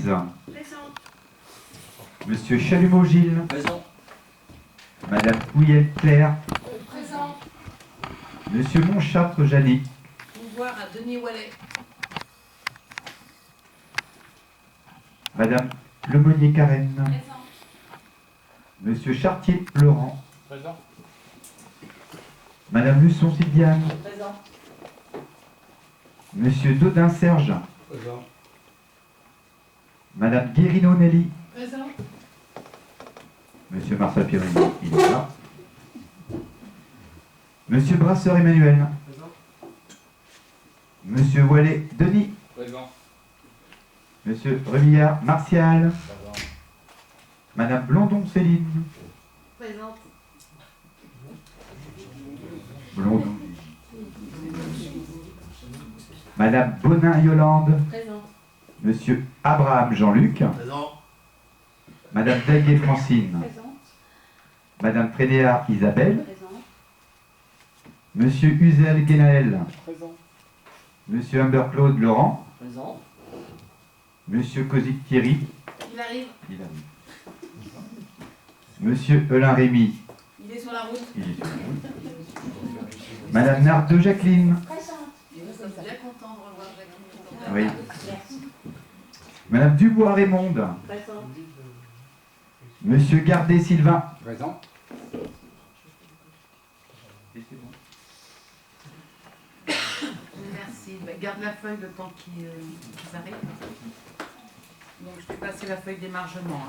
Présente. Monsieur Chalumeau-Gilles. Présent. Madame Pouillet-Claire. Présente. Monsieur Montchâtre-Janet. Pouvoir à Denis Wallet. Madame Lemonnier-Carène. Présente. Monsieur Chartier-Laurent. Présent. Madame Luçon-Sylviane. Présent. Monsieur Dodin-Serge. Présent. Madame Guérino-Nelly. Présent. Monsieur Marcel-Pirini, il est là. Monsieur Brasseur-Emmanuel. Présent. Monsieur Wallet-Denis. Présent. Monsieur Revillard-Martial. Présent. Madame Blondon-Céline. Présente. Blondon. Madame Bonin-Yolande. Présente. Monsieur Abraham Jean-Luc. Présent. Madame Daguet-Francine. Présente. Madame Trédéard Isabelle. Présente. Monsieur Uzel Guénaël. Présent. Monsieur Humber-Claude Laurent. Présent. Monsieur Kozik Thierry. Il arrive. Il arrive. Monsieur Elin Rémy. Il est sur la route. Il est sur la route. Madame Nardeux Jacqueline. Présente. Nous sommes bien contents de revoir Jacqueline. Oui. Merci. Madame Dubois Raymonde. Présente. Monsieur Gardet Sylvain. Présent. Merci. Bah, garde la feuille le temps qu'ils arrivent. Donc je vais passer la feuille d'émargement.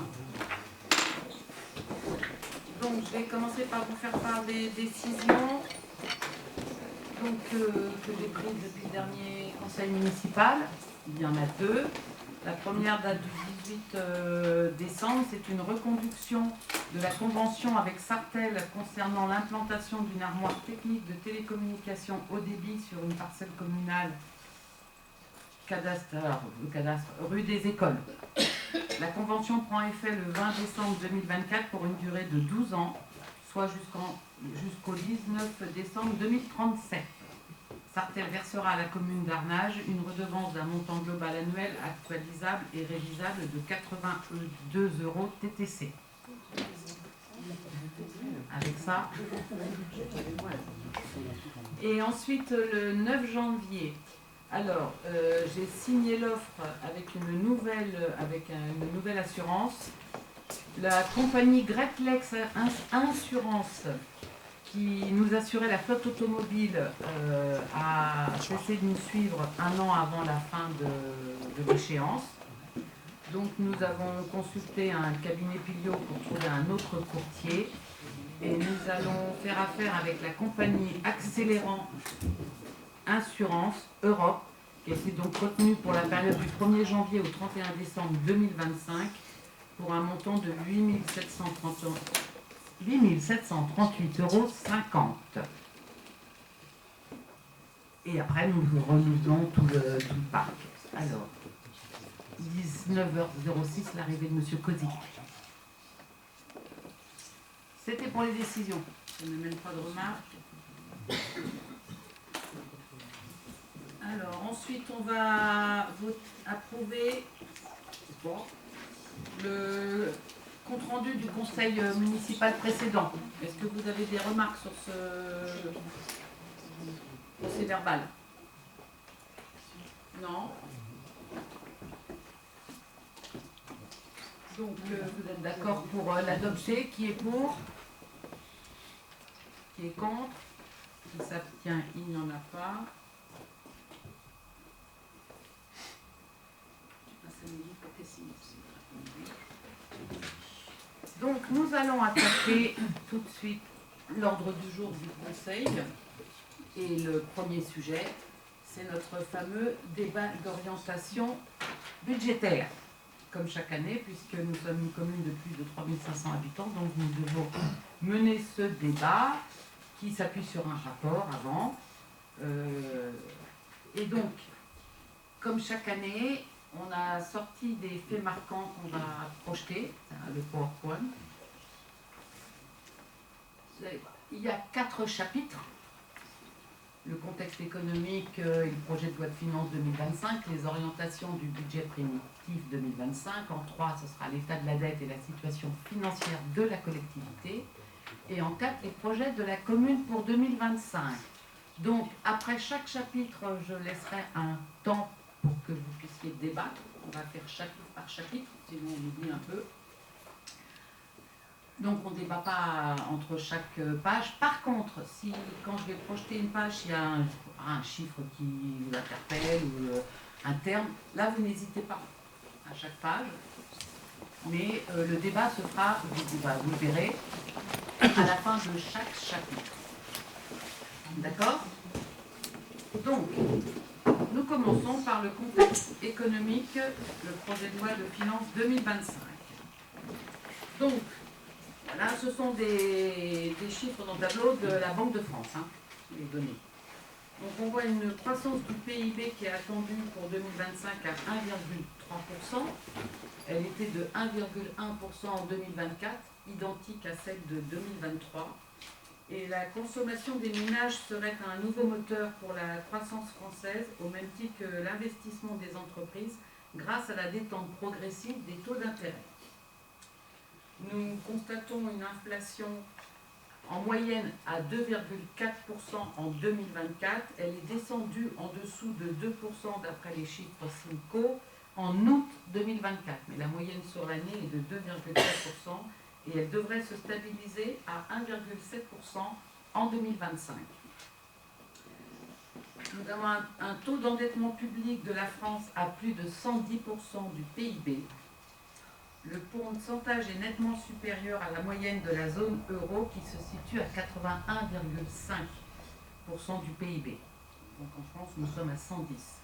Donc je vais commencer par vous faire part des décisions que j'ai prises depuis le dernier conseil municipal. Il y en a deux. La première date du 18 décembre, c'est une reconduction de la convention avec Sartel concernant l'implantation d'une armoire technique de télécommunication haut débit sur une parcelle communale rue des Écoles. La convention prend effet le 20 décembre 2024 pour une durée de 12 ans, soit jusqu'au 19 décembre 2037. Sartel versera à la commune d'Arnage une redevance d'un montant global annuel actualisable et révisable de 82 € TTC. Avec ça. Et ensuite, le 9 janvier, alors, j'ai signé l'offre avec une nouvelle assurance. La compagnie Gretlex Assurance, qui nous assurait la flotte automobile, a cessé de nous suivre un an avant la fin de l'échéance. Donc nous avons consulté un cabinet Pillot pour trouver un autre courtier. Et nous allons faire affaire avec la compagnie Accélérant Assurance Europe, qui était donc retenue pour la période du 1er janvier au 31 décembre 2025 pour un montant de 8 738,50 €. Et après, nous renouvelons tout le parc. Alors, 19h06, l'arrivée de M. Kozik. C'était pour les décisions. Je ne mène pas de remarques. Alors, ensuite, on va approuver le compte-rendu du conseil municipal précédent. Est-ce que vous avez des remarques sur ce procès-verbal? Non. Donc, vous êtes d'accord pour l'adopter? Qui est pour? Qui est contre? Qui s'abstient? Il n'y en a pas. Donc, nous allons attaquer tout de suite l'ordre du jour du Conseil. Et le premier sujet, c'est notre fameux débat d'orientation budgétaire. Comme chaque année, puisque nous sommes une commune de plus de 3500 habitants, donc nous devons mener ce débat qui s'appuie sur un rapport avant. Et donc, comme chaque année, on a sorti des faits marquants qu'on va projeter, le PowerPoint. Il y a 4 chapitres. le contexte économique et le projet de loi de finances 2025, les orientations du budget primitif 2025. En 3, ce sera l'état de la dette et la situation financière de la collectivité. Et en 4, les projets de la commune pour 2025. Donc, après chaque chapitre, je laisserai un temps pour que vous puissiez débattre. On va faire chapitre par chapitre, sinon on oublie un peu. Donc on ne débat pas entre chaque page. Par contre, si quand je vais projeter une page, il y a un chiffre qui vous interpelle ou un terme, là vous n'hésitez pas à chaque page. Mais le débat se fera, vous le verrez, à la fin de chaque chapitre. D'accord? Donc, nous commençons par le contexte économique, le projet de loi de finances 2025. Donc, voilà, ce sont des chiffres dans le tableau de la Banque de France, les données. Donc on voit une croissance du PIB qui est attendue pour 2025 à 1,3%. Elle était de 1,1% en 2024, identique à celle de 2023. Et la consommation des ménages serait un nouveau moteur pour la croissance française, au même titre que l'investissement des entreprises, grâce à la détente progressive des taux d'intérêt. Nous constatons une inflation en moyenne à 2,4% en 2024. Elle est descendue en dessous de 2% d'après les chiffres SINCO en août 2024. Mais la moyenne sur l'année est de 2,4% et elle devrait se stabiliser à 1,7% en 2025. Nous avons un taux d'endettement public de la France à plus de 110% du PIB. Le pourcentage est nettement supérieur à la moyenne de la zone euro qui se situe à 81,5% du PIB. Donc en France, nous sommes à 110.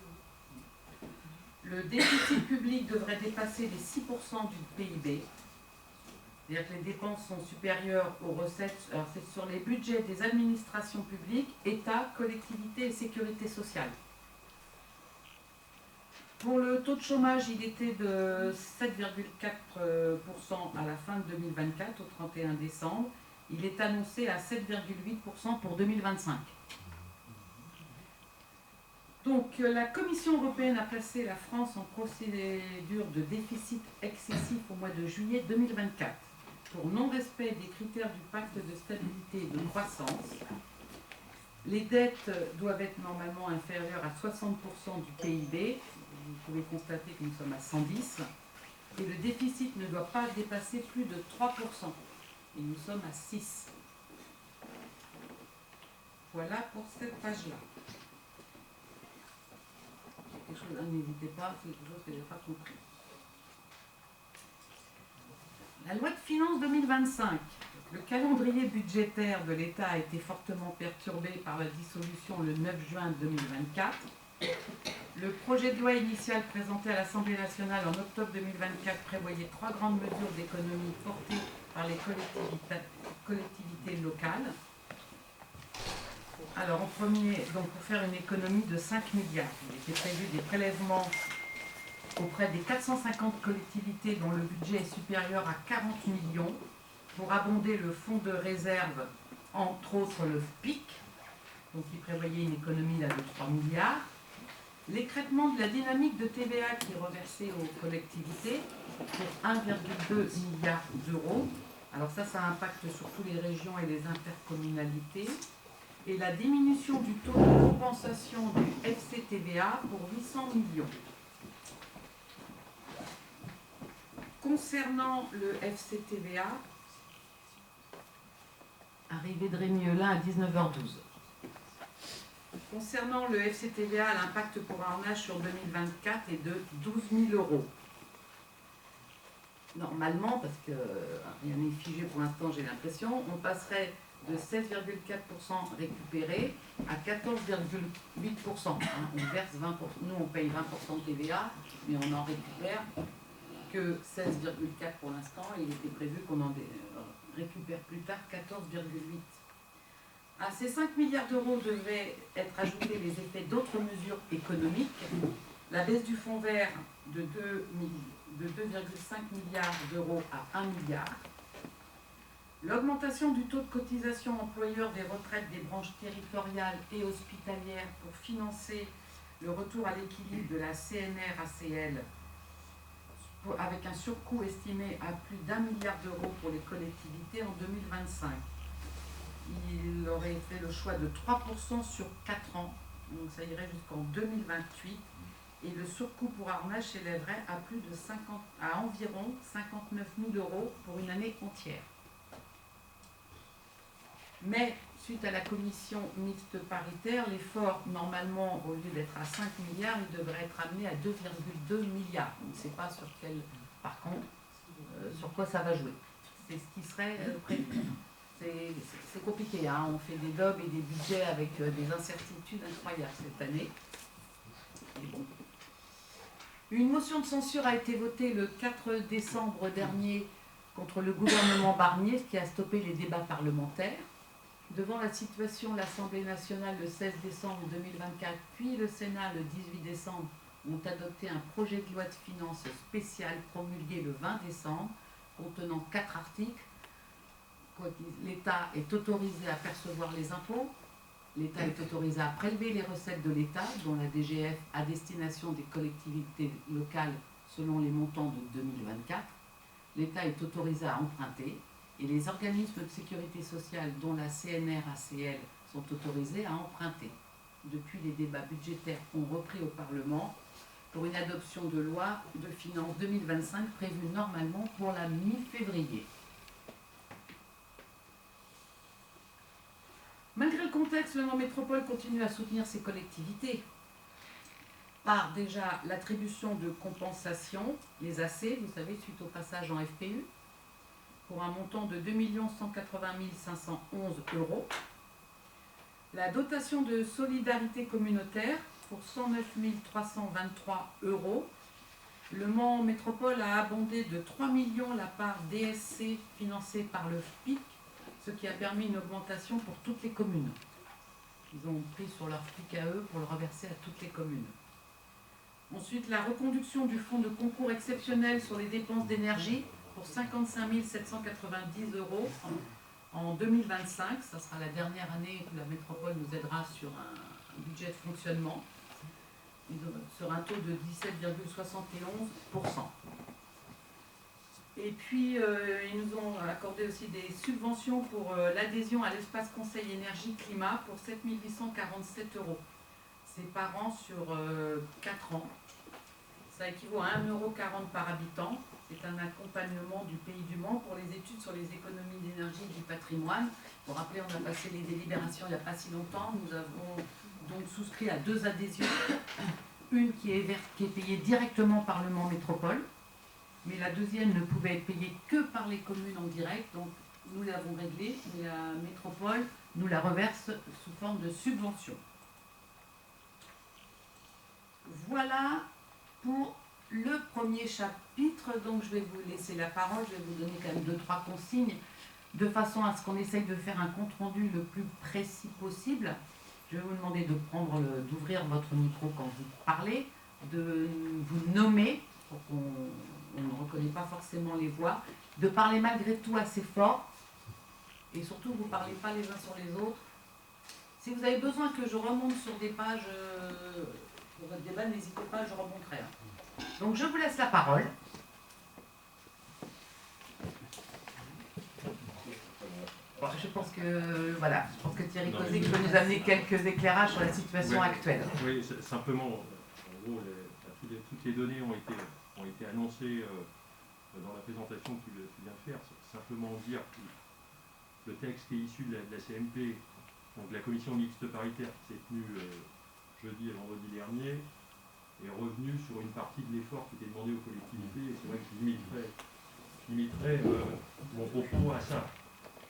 Le déficit public devrait dépasser les 6% du PIB. C'est-à-dire que les dépenses sont supérieures aux recettes. Alors c'est sur les budgets des administrations publiques, État, collectivités et sécurité sociale. Pour le taux de chômage, il était de 7,4% à la fin de 2024, au 31 décembre. Il est annoncé à 7,8% pour 2025. Donc, la Commission européenne a placé la France en procédure de déficit excessif au mois de juillet 2024 pour non-respect des critères du pacte de stabilité et de croissance. Les dettes doivent être normalement inférieures à 60% du PIB. Vous pouvez constater que nous sommes à 110. Et le déficit ne doit pas dépasser plus de 3%. Et nous sommes à 6. Voilà pour cette page-là. Quelque chose, n'hésitez pas, c'est quelque chose que je n'ai pas compris. La loi de finances 2025. Le calendrier budgétaire de l'État a été fortement perturbé par la dissolution le 9 juin 2024. Le projet de loi initial présenté à l'Assemblée nationale en octobre 2024 prévoyait 3 grandes mesures d'économie portées par les collectivités locales. Alors en premier, donc pour faire une économie de 5 milliards, il était prévu des prélèvements auprès des 450 collectivités dont le budget est supérieur à 40 millions pour abonder le fonds de réserve, entre autres le FPIC, donc il prévoyait une économie là, de 3 milliards. L'écrêtement de la dynamique de TVA qui est reversée aux collectivités pour 1,2 milliard d'euros. Alors ça impacte surtout les régions et les intercommunalités. Et la diminution du taux de compensation du FCTVA pour 800 millions. Concernant le FCTVA, arrivée de Rémi Eulin à 19h12. Concernant le FCTVA, l'impact pour Arnage sur 2024 est de 12 000 euros. Normalement, parce que rien n'est figé pour l'instant, j'ai l'impression, on passerait de 16,4% récupéré à 14,8%. On verse 20%. Nous, on paye 20% de TVA, mais on n'en récupère que 16,4% pour l'instant. Et il était prévu qu'on en récupère plus tard 14,8%. À ces 5 milliards d'euros devraient être ajoutés les effets d'autres mesures économiques. La baisse du fonds vert de 2,5 milliards d'euros à 1 milliard. L'augmentation du taux de cotisation employeur des retraites des branches territoriales et hospitalières pour financer le retour à l'équilibre de la CNR-ACL avec un surcoût estimé à plus d'1 milliard d'euros pour les collectivités en 2025. Il aurait fait le choix de 3% sur 4 ans, donc ça irait jusqu'en 2028, et le surcoût pour Arnage s'élèverait à environ 59 000 euros pour une année entière. Mais, suite à la commission mixte paritaire, l'effort, normalement, au lieu d'être à 5 milliards, il devrait être amené à 2,2 milliards. On ne sait pas sur quel, par contre, sur quoi ça va jouer. C'est ce qui serait prévu. C'est compliqué, hein. On fait des DOB et des budgets avec des incertitudes incroyables cette année. Et bon. Une motion de censure a été votée le 4 décembre dernier contre le gouvernement Barnier, ce qui a stoppé les débats parlementaires. Devant la situation, l'Assemblée nationale le 16 décembre 2024, puis le Sénat le 18 décembre, ont adopté un projet de loi de finances spéciale promulgué le 20 décembre, contenant 4 articles. L'État est autorisé à percevoir les impôts, l'État est autorisé à prélever les recettes de l'État, dont la DGF, à destination des collectivités locales selon les montants de 2024. L'État est autorisé à emprunter et les organismes de sécurité sociale, dont la CNR-ACL, sont autorisés à emprunter. Depuis, les débats budgétaires ont repris au Parlement pour une adoption de loi de finances 2025 prévue normalement pour la mi-février. Malgré le contexte, le Nord Métropole continue à soutenir ses collectivités par déjà l'attribution de compensation, les AC, vous savez, suite au passage en FPU, pour un montant de 2 180 511 euros. La dotation de solidarité communautaire pour 109 323 euros. Le Mans Métropole a abondé de 3 millions la part DSC financée par le FPIC, ce qui a permis une augmentation pour toutes les communes. Ils ont pris sur leur FPIC à eux pour le reverser à toutes les communes. Ensuite, la reconduction du fonds de concours exceptionnel sur les dépenses d'énergie pour 55 790 euros en 2025. Ça sera la dernière année que la métropole nous aidera sur un budget de fonctionnement sur un taux de 17,71%. Et puis, ils nous ont accordé aussi des subventions pour l'adhésion à l'espace conseil énergie-climat pour 7 847 euros. C'est par an sur 4 ans. Ça équivaut à 1,40 € par habitant. C'est un accompagnement du Pays du Mans pour les études sur les économies d'énergie et du patrimoine. Pour rappeler, on a passé les délibérations il n'y a pas si longtemps. Nous avons donc souscrit à 2 adhésions. Une qui est payée directement par le Mans Métropole, mais la deuxième ne pouvait être payée que par les communes en direct. Donc nous l'avons réglée, mais la métropole nous la reverse sous forme de subvention. Voilà pour le premier chapitre. Donc je vais vous laisser la parole, je vais vous donner quand même 2-3 consignes, de façon à ce qu'on essaye de faire un compte-rendu le plus précis possible. Je vais vous demander d'ouvrir votre micro quand vous parlez, de vous nommer, pour qu'on ne reconnaît pas forcément les voix, de parler malgré tout assez fort, et surtout vous ne parlez pas les uns sur les autres. Si vous avez besoin que je remonte sur des pages pour votre débat, n'hésitez pas, je remonterai. Donc je vous laisse la parole. Je pense que Thierry Cosic peut nous amener quelques éclairages sur la situation actuelle. Oui, simplement, en gros, toutes les données ont été annoncées dans la présentation que tu viens de faire. Simplement dire que le texte qui est issu de la CMP, donc la commission mixte paritaire qui s'est tenue jeudi et vendredi dernier, est revenu sur une partie de l'effort qui était demandé aux collectivités. Et c'est vrai que je limiterais mon propos à ça.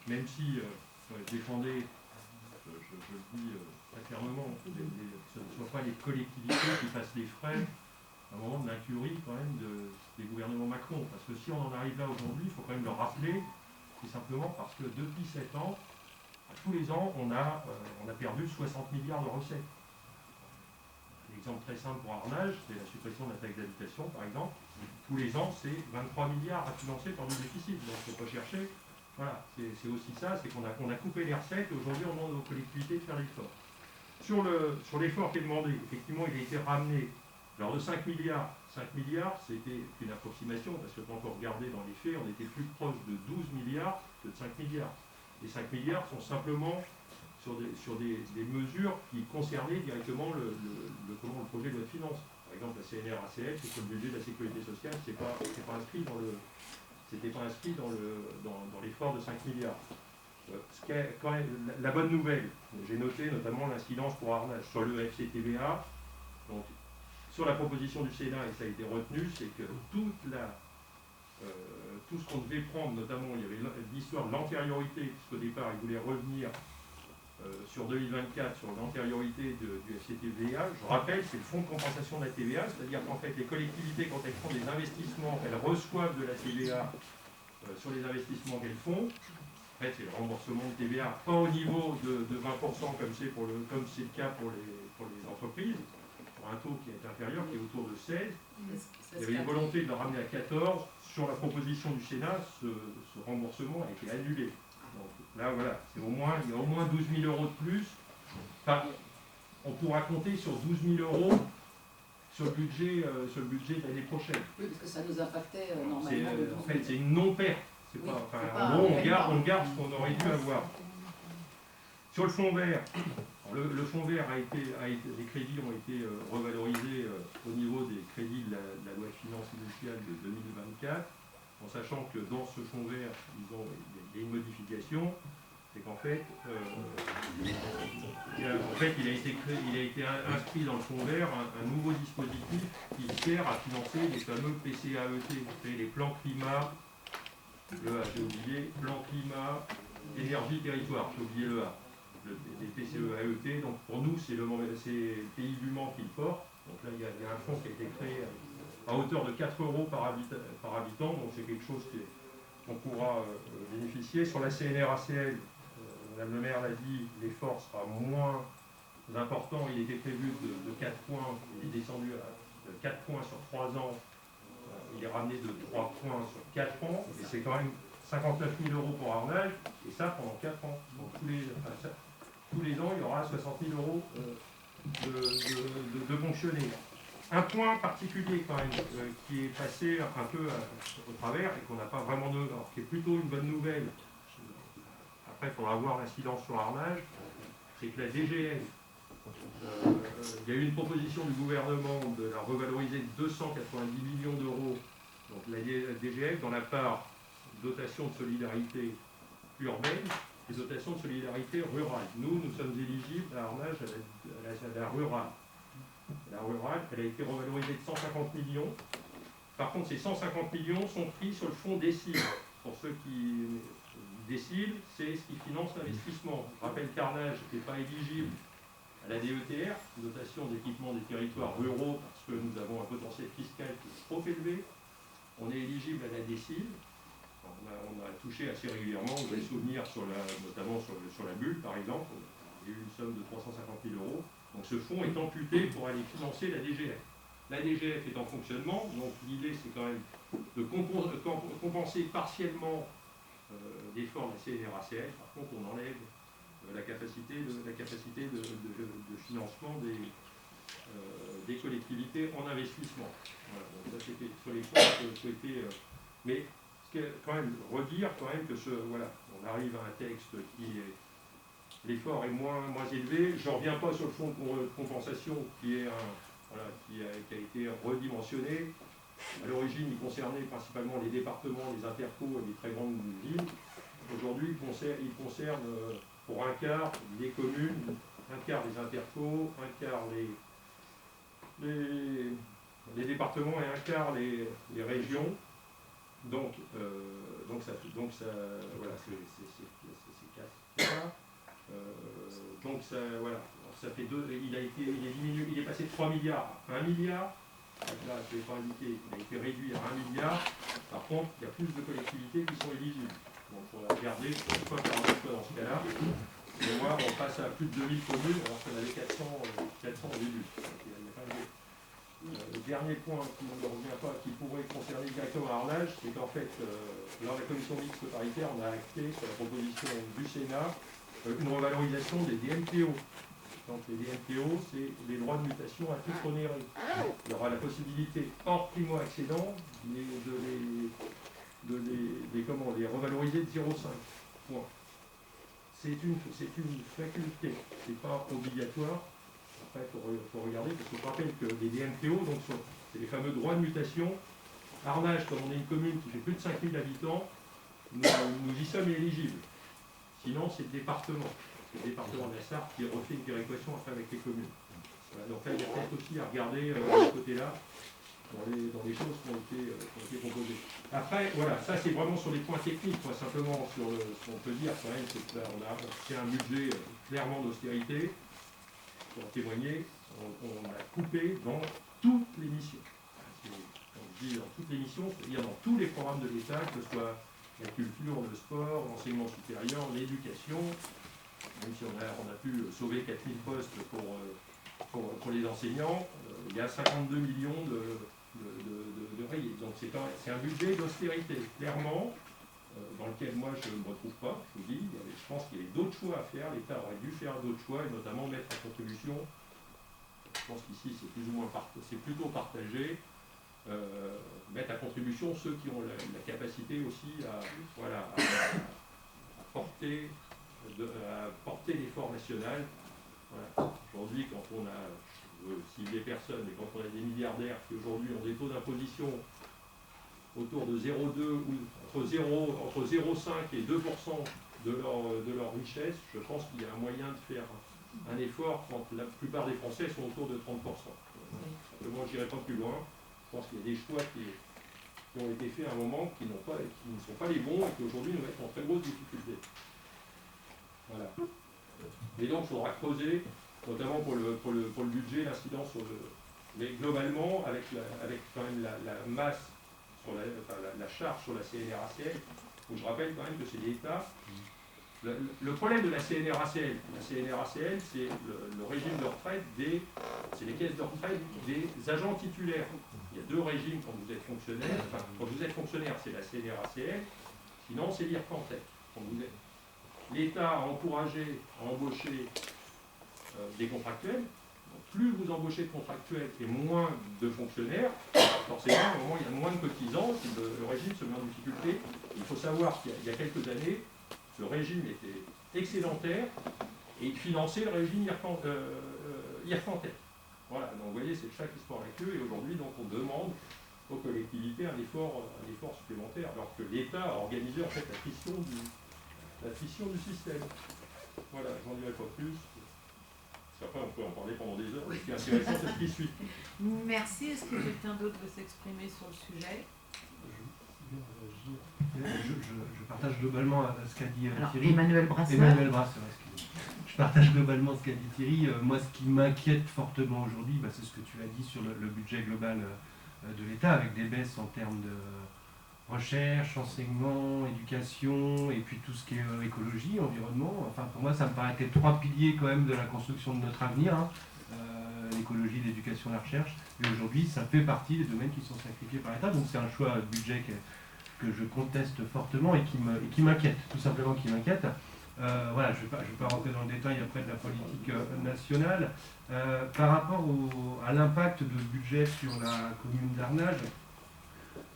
Même si je défendais, je le dis très fermement, que ce ne soit pas les collectivités qui fassent les frais à un moment de l'incurie quand même des gouvernements Macron. Parce que si on en arrive là aujourd'hui, il faut quand même le rappeler, c'est simplement parce que depuis 7 ans, tous les ans, on a perdu 60 milliards de recettes. L'exemple très simple pour Arnage, c'est la suppression de la taxe d'habitation, par exemple. Tous les ans, c'est 23 milliards à financer par le déficit. Donc il ne faut pas chercher. Voilà, c'est aussi ça, c'est qu'on a coupé les recettes et aujourd'hui on demande aux collectivités de faire l'effort. Sur l'effort qui est demandé, effectivement, il a été ramené. Alors de 5 milliards, c'était une approximation, parce que quand on regardait dans les faits, on était plus proche de 12 milliards que de 5 milliards. Les 5 milliards sont simplement sur des mesures qui concernaient directement le projet de loi de finances. Par exemple, la CNRACL, c'est sur le budget de la sécurité sociale, c'est pas inscrit c'était pas inscrit dans l'effort de 5 milliards. Ce qui est quand même la bonne nouvelle, j'ai noté notamment l'incidence pour Arnage sur le FCTVA. Donc, sur la proposition du Sénat, et ça a été retenu, c'est que tout ce qu'on devait prendre, notamment il y avait l'histoire de l'antériorité, puisqu'au départ il voulait revenir sur 2024 sur l'antériorité du FCTVA. Je rappelle, c'est le fonds de compensation de la TVA, c'est-à-dire qu'en fait les collectivités, quand elles font des investissements, elles reçoivent de la TVA sur les investissements qu'elles font. En fait, c'est le remboursement de TVA, pas au niveau de 20% comme c'est le cas pour les entreprises, pour un taux qui est inférieur, qui est autour de 16. Il y avait une volonté de le ramener à 14. Sur la proposition du Sénat, ce remboursement a été annulé. Donc là, voilà, il y a au moins 12 000 euros de plus. Enfin, on pourra compter sur 12 000 euros sur le budget de l'année prochaine. Oui, parce que ça nous impactait normalement. En fait, c'est une non-perte. Oui, en gros, on garde ce qu'on aurait dû avoir. Sur le fonds vert, le fonds vert les crédits ont été revalorisés au niveau des crédits de la loi de finances initiale de 2024, en sachant que dans ce fonds vert, il y a une modification, c'est qu'en fait, il a été inscrit dans le fonds vert un nouveau dispositif qui sert à financer les fameux PCAET, vous savez, les plans climat. Le A, j'ai oublié, plan climat, énergie, territoire, j'ai oublié le A, les PCE-AET. Donc pour nous, c'est le Pays du Mans qui le porte. Donc là, il y a un fonds qui a été créé à hauteur de 4 € par habitant. Donc c'est quelque chose qu'on pourra bénéficier. Sur la CNRACL, Madame le maire l'a dit, l'effort sera moins important. Il était prévu de 4 points, il est descendu à 4 points sur 3 ans. Il est ramené de 3 points sur 4 ans, et c'est quand même 59 000 € pour Arnage, et ça pendant 4 ans. Donc tous les ans, il y aura 60 000 € de fonctionner. Un point particulier quand même, qui est passé un peu au travers, et qu'on n'a pas vraiment qui est plutôt une bonne nouvelle, après il faudra voir l'incidence sur Arnage, c'est que la DGF, il y a eu une proposition du gouvernement de la revaloriser de 290 millions d'euros, donc la DGF, dans la part dotation de solidarité urbaine et dotation de solidarité rurale. Nous sommes éligibles à Arnage à la rurale. La rurale, elle a été revalorisée de 150 millions. Par contre, ces 150 millions sont pris sur le fonds DECIL. Pour ceux qui DECIL, c'est ce qui finance l'investissement. Je rappelle qu'Arnage n'est pas éligible à la DETR, dotation d'équipement des territoires ruraux, parce que nous avons un potentiel fiscal qui est trop élevé. On est éligible à la DECIL. On a touché assez régulièrement, vous avez souvenir, notamment sur la bulle, par exemple. Il y a eu une somme de 350 000 €. Donc ce fonds est amputé pour aller financer la DGF. La DGF est en fonctionnement, donc l'idée c'est quand même de compenser partiellement l'effort de la CNRACL. Par contre, on enlève la capacité de financement des collectivités en investissement. Voilà, donc ça c'était sur les points que je souhaitais. Mais quand même redire quand même que on arrive à un texte qui est l'effort est moins élevé. Je ne reviens pas sur le fonds de compensation qui a été redimensionné. À l'origine, il concernait principalement les départements, les intercos et les très grandes villes. Aujourd'hui, il concerne pour un quart les communes, un quart les intercos, un quart les départements et un quart les régions. Donc ça voilà, c'est ça. Donc ça, voilà, ça fait il est passé de 3 milliards à 1 milliard. Là, je ne vais pas indiquer, il a été réduit à 1 milliard. Par contre, il y a plus de collectivités qui sont éligibles. Donc il faudra regarder pourquoi faire un choix dans ce cas-là. Et voir, on passe à plus de 2000 communes alors qu'on avait 400 au début. Donc, Le dernier point qui ne revient pas, qui pourrait concerner directement Arnage, c'est qu'en fait, lors de la commission mixte paritaire, on a acté sur la proposition du Sénat une revalorisation des DMTO. Donc les DMTO, c'est les droits de mutation à titre onéreux. Il y aura la possibilité, hors primo-accédant, de les revaloriser de 0,5 points. C'est une faculté, c'est pas obligatoire. Après, il faut regarder, parce que je rappelle que les DMTO, donc c'est les fameux droits de mutation. Arnage, comme on est une commune qui fait plus de 5000 habitants, nous y sommes éligibles. Sinon, c'est le département. C'est le département de la Sarthe qui refait une péréquation après avec les communes. Voilà, donc là, il y a peut-être aussi à regarder de ce côté-là, dans les choses qui ont été proposées. Après, voilà, ça c'est vraiment sur les points techniques, quoi, simplement sur ce qu'on peut dire quand même, c'est que là, on a fait un budget clairement d'austérité. Pour en témoigner, on a coupé dans toutes les missions. Quand je dis dans toutes les missions, c'est-à-dire dans tous les programmes de l'État, que ce soit la culture, le sport, l'enseignement supérieur, l'éducation, même si on a pu sauver 4000 postes pour les enseignants, il y a 52 millions de rayés. Donc c'est un budget d'austérité, clairement, dans lequel moi je ne me retrouve pas, je vous dis, je pense qu'il y avait d'autres choix à faire, l'État aurait dû faire d'autres choix, et notamment mettre à contribution, je pense qu'ici c'est plus ou moins c'est plutôt partagé, mettre à contribution ceux qui ont la capacité aussi à porter l'effort national. Voilà. Aujourd'hui, quand on a, si des personnes, et quand on a des milliardaires qui aujourd'hui ont des taux d'imposition autour de 0,2 ou entre 0,5 et 2% de leur richesse, je pense qu'il y a un moyen de faire un effort quand la plupart des Français sont autour de 30%. Simplement, je n'irai pas plus loin. Je pense qu'il y a des choix qui ont été faits à un moment qui ne sont pas les bons et qui aujourd'hui nous mettent en très grosse difficulté. Voilà. Et donc, il faudra creuser, notamment pour le budget, l'incidence sur le... Mais globalement, avec quand même la masse, sur la charge sur la CNRACL, où je rappelle quand même que c'est l'État. Le problème de la CNRACL, c'est le régime de retraite c'est les caisses de retraite des agents titulaires. Il y a deux régimes quand vous êtes fonctionnaire. Enfin, quand vous êtes fonctionnaire, c'est la CNRACL, sinon c'est l'IRCANTEC. L'État a encouragé à embaucher des contractuels. Donc, plus vous embauchez de contractuels et moins de fonctionnaires, forcément, à un moment, il y a moins de cotisants, le régime se met en difficulté. Il faut savoir qu'il y a quelques années, ce régime était excédentaire et il finançait le régime IRCANTEC. Voilà, donc vous voyez, c'est le chat qui se mord la queue et aujourd'hui, donc, on demande aux collectivités un effort supplémentaire, alors que l'État a organisé en fait la fission du système. Voilà, je n'en dirai pas plus. Après, on peut en parler pendant des heures. Ce qui est intéressant, c'est ce qui suit. Merci. Est-ce que quelqu'un d'autre veut s'exprimer sur le sujet? Je partage globalement ce qu'a dit Thierry. Emmanuel Brasseur. Je partage globalement ce qu'a dit Thierry. Moi, ce qui m'inquiète fortement aujourd'hui, c'est ce que tu as dit sur le budget global de l'État, avec des baisses en termes de recherche, enseignement, éducation, et puis tout ce qui est écologie, environnement. Enfin, pour moi, ça me paraît être trois piliers quand même de la construction de notre avenir, l'écologie, l'éducation, la recherche. Et aujourd'hui, ça fait partie des domaines qui sont sacrifiés par l'État. Donc c'est un choix de budget que je conteste fortement et qui m'inquiète, tout simplement qui m'inquiète. Voilà, je ne vais pas rentrer dans le détail après de la politique nationale. Par rapport à l'impact de ce budget sur la commune d'Arnage,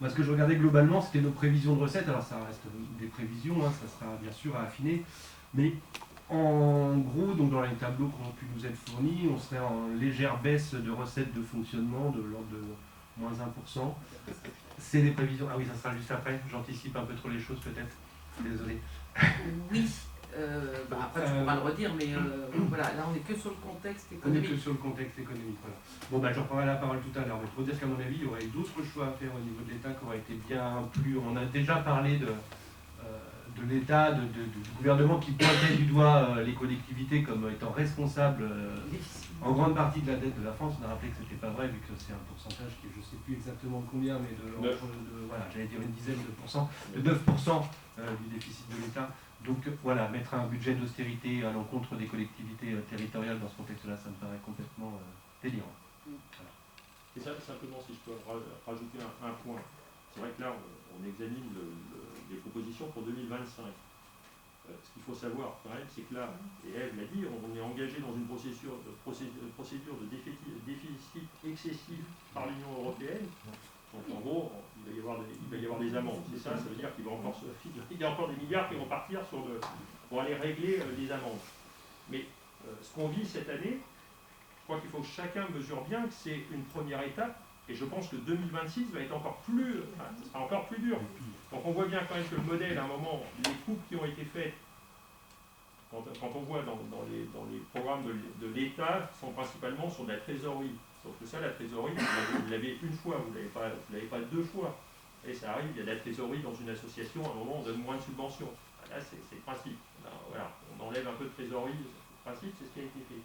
moi, ce que je regardais globalement, c'était nos prévisions de recettes. Alors, ça reste des prévisions, ça sera bien sûr à affiner. Mais en gros, donc dans les tableaux qui ont pu nous être fournis, on serait en légère baisse de recettes de fonctionnement de l'ordre de moins 1%. C'est des prévisions. Ah oui, ça sera juste après. J'anticipe un peu trop les choses, peut-être. Désolé. Oui. Après, tu pourras le redire, mais voilà, là, on n'est que sur le contexte économique. On est que sur le contexte économique, voilà. Bon, je reprendrai la parole tout à l'heure, mais pour dire qu'à mon avis, il y aurait eu d'autres choix à faire au niveau de l'État qui auraient été bien plus... On a déjà parlé de l'État, du gouvernement qui pointait du doigt les collectivités comme étant responsables en grande partie de la dette de la France. On a rappelé que ce n'était pas vrai, vu que c'est un pourcentage qui, je ne sais plus exactement combien, mais voilà, j'allais dire une dizaine de pourcents, de 9% du déficit de l'État. Donc voilà, mettre un budget d'austérité à l'encontre des collectivités territoriales dans ce contexte-là, ça me paraît complètement délirant. Voilà. Et ça, simplement, si je peux rajouter un point, c'est vrai que là, on examine les propositions pour 2025. Ce qu'il faut savoir quand même, c'est que là, et Ève l'a dit, on est engagé dans une procédure de déficit excessif par l'Union européenne. Donc en gros, il va y avoir des amendes. C'est ça, ça veut dire qu'il y a encore des milliards qui vont partir pour aller régler les amendes. Mais ce qu'on vit cette année, je crois qu'il faut que chacun mesure bien que c'est une première étape. Et je pense que 2026 va être sera encore plus dur. Donc on voit bien quand même que le modèle, à un moment, les coupes qui ont été faites, quand on voit dans les programmes de l'État, sont principalement sur de la trésorerie. Sauf que ça, la trésorerie, vous l'avez une fois, vous ne l'avez pas deux fois. Et ça arrive, il y a de la trésorerie dans une association, à un moment on donne moins de subventions. Là, c'est le principe. Là, voilà, on enlève un peu de trésorerie, le principe, c'est ce qui a été fait.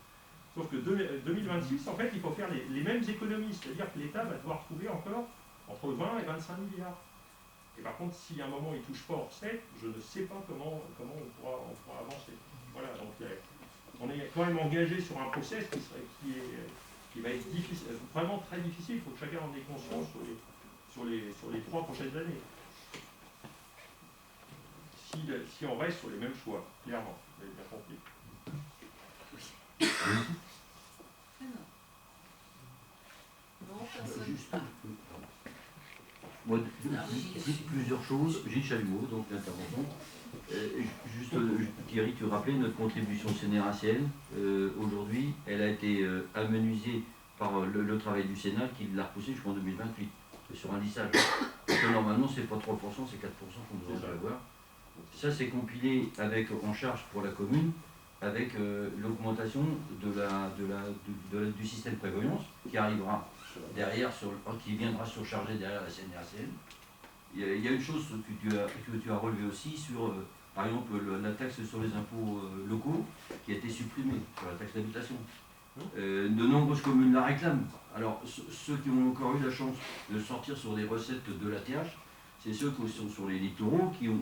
Sauf que 2026, en fait, il faut faire les mêmes économies, c'est-à-dire que l'État va devoir trouver encore entre 20 et 25 milliards. Et par contre, si à un moment il ne touche pas hors 7, je ne sais pas comment on pourra avancer. Voilà, donc on est quand même engagé sur un process qui va être difficile, vraiment très difficile. Il faut que chacun en ait conscience sur les 3 prochaines années. Si on reste sur les mêmes choix, clairement, vous avez bien compris. Non, personne. Juste, moi, plusieurs choses. Gilles Chalumeau, donc l'intervention. Thierry, tu rappelais notre contribution sénérienne. Aujourd'hui, elle a été amenuisée par le travail du Sénat qui l'a repoussé jusqu'en 2028 sur un lissage. Parce que normalement, c'est pas 3%, c'est 4% qu'on devrait avoir. Ça, c'est compilé en charge pour la commune avec l'augmentation du système de prévoyance qui arrivera derrière, qui viendra surcharger derrière la CNRACL. Il y a une chose que tu as relevée aussi sur, par exemple, la taxe sur les impôts locaux qui a été supprimée, sur la taxe d'habitation. De nombreuses communes la réclament. Alors, ceux qui ont encore eu la chance de sortir sur des recettes de l'ATH, c'est ceux qui sont sur les littoraux, qui ont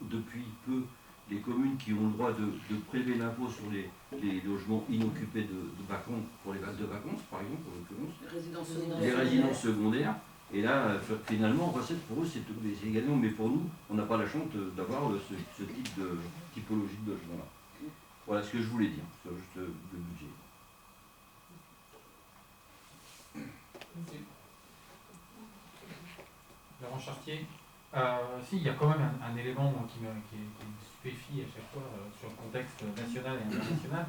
depuis peu les communes qui ont le droit de prélever l'impôt sur les logements inoccupés de vacances, pour les bases de vacances, par exemple, en l'occurrence. Les résidences secondaires. Et là, finalement, recette pour eux, c'est également, mais pour nous, on n'a pas la chance d'avoir ce type de typologie de logement-là. Voilà ce que je voulais dire sur juste le budget. Laurent Chartier. Si, il y a quand même un élément qui me stupéfie à chaque fois sur le contexte national et international,